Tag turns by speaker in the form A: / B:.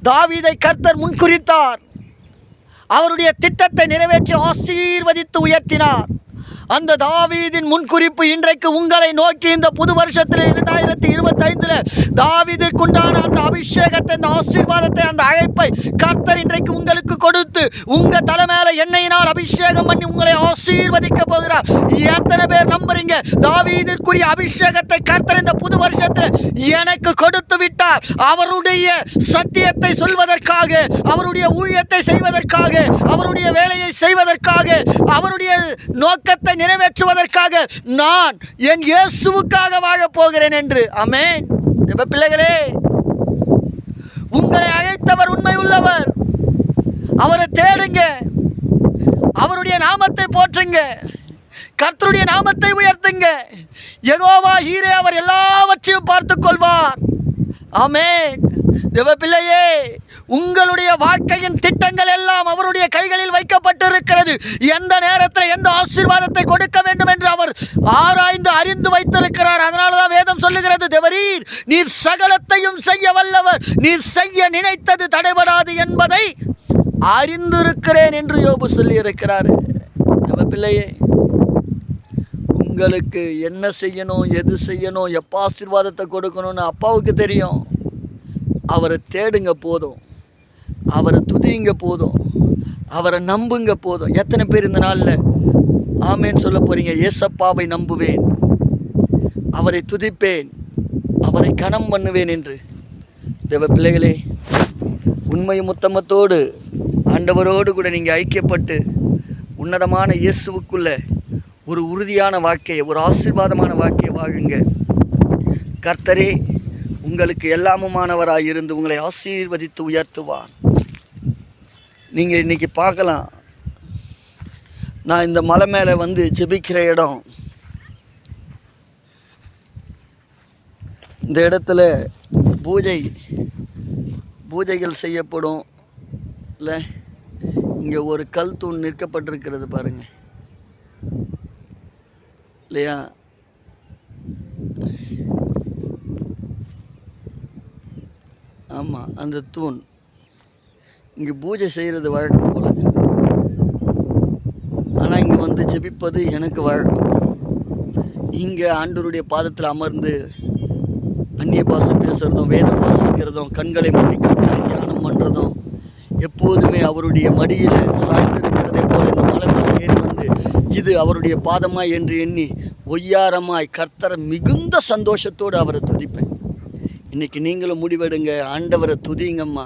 A: தாவீதை கர்த்தர் முன்குறித்தார். அவருடைய திட்டத்தை நிறைவேற்றி ஆசீர்வதித்து உயர்த்தினார். அந்த தாவீதின் முன்குறிப்பு இன்றைக்கு உங்களை நோக்கி இந்த புது வருஷத்தில் 2025 தாவீதிற்குண்டான அந்த அபிஷேகத்தை, அந்த ஆசீர்வாதத்தை, அந்த அழைப்பை கர்த்தர் இன்றைக்கு உங்களுக்கு கொடுத்து உங்க தலைமையில எண்ணெயினால் அபிஷேகம் பண்ணி உங்களை ஆசீர்வதிக்க போகிறார். எத்தனை பேர் நம்புறீங்க? தாவீதிற்குரிய அபிஷேகத்தை கர்த்தர் இந்த புது வருஷத்தில் எனக்கு கொடுத்து விட்டார். அவருடைய சத்தியத்தை சொல்வதற்காக, அவருடைய ஊழியத்தை செய்வதற்காக, அவருடைய வேலையை செய்வதற்காக, அவருடைய நோக்கத்தை நிறைவேற்றுவதற்காக நான் என் இயேசுவுக்காக வாழப் போகிறேன் என்று. ஆமென். பிள்ளைகளே, உங்களை அழைத்தவர் உண்மை உள்ளவர். அவரை தேடுங்க, அவருடைய நாமத்தை போற்றுங்க, கர்த்தருடைய நாமத்தை உயர்த்துங்க. யெகோவா ஈரே, அவர் எல்லாவற்றையும் பார்த்துக் கொள்வார். ஆமென். தேவ பிள்ளையே, உங்களுடைய வாழ்க்கையின் திட்டங்கள் எல்லாம் அவருடைய கைகளில் வைக்கப்பட்டிருக்கிறது. எந்த நேரத்தில் எந்த ஆசீர்வாதத்தை கொடுக்க வேண்டும் என்று அவர் ஆராய்ந்து அறிந்து வைத்திருக்கிறார். அதனாலதான் வேதம் சொல்லுகிறது, தேவரீர் நீர் சகலத்தையும் செய்ய வல்லவர், நீர் செய்ய நினைத்தது தடைபடாது என்பதை அறிந்திருக்கிறேன் என்று யோபு சொல்லி இருக்கிறார். தேவ பிள்ளையே, உங்களுக்கு என்ன செய்யணும், எது செய்யணும், எப்போ ஆசீர்வாதத்தை கொடுக்கணும்னு அப்பாவுக்கு தெரியும். அவரை தேடுங்க போதும், அவரை துதிங்க போதும், அவரை நம்புங்க போதும். எத்தனை பேர் இந்த நாளில் ஆமேன்னு சொல்ல போறீங்க? ஏசப்பாவை நம்புவேன், அவரை துதிப்பேன், அவரை கனம் பண்ணுவேன் என்று. தேவ பிள்ளைகளே, உண்மையும் உத்தமத்தோடு ஆண்டவரோடு கூட நீங்கள் ஐக்கியப்பட்டு உன்னதமான இயேசுவுக்குள்ள ஒரு உறுதியான வாழ்க்கையை, ஒரு ஆசீர்வாதமான வாழ்க்கையை வாழுங்க. கர்த்தரே உங்களுக்கு எல்லாமுமானவராக இருந்து உங்களை ஆசீர்வதித்து உயர்த்துவான். நீங்கள் இன்றைக்கி பார்க்கலாம், நான் இந்த மலை மேலே வந்து ஜெபிக்கிற இடம், இந்த இடத்துல பூஜைகள் செய்யப்படும் இல்லை. இங்கே ஒரு கல் தூண் நிற்கப்பட்டிருக்கிறது பாருங்கள், இல்லையா? ஆமாம், அந்த தூண் இங்கே பூஜை செய்கிறது வழக்கம் போல. ஆனால் இங்கே வந்து ஜெபிப்பது எனக்கு வழக்கம். இங்கே ஆண்டவருடைய பாதத்தில் அமர்ந்து அந்நிய பாஷை பேசுகிறதும், வேதம் வாசிக்கிறதும், கண்களை மூடி கர்த்தரை தியானம் பண்ணுறதும், எப்போதுமே அவருடைய மடியில் சார்ந்திருக்கிறதே போல இந்த மலை மேலே ஏறி வந்து இது அவருடைய பாதமாய் என்று எண்ணி ஒய்யாரமாய் கர்த்தரை மிகுந்த சந்தோஷத்தோடு அவரை துதிப்பேன். இன்றைக்கி நீங்களும் முடிவெடுங்க, ஆண்டவரை துதிங்கம்மா.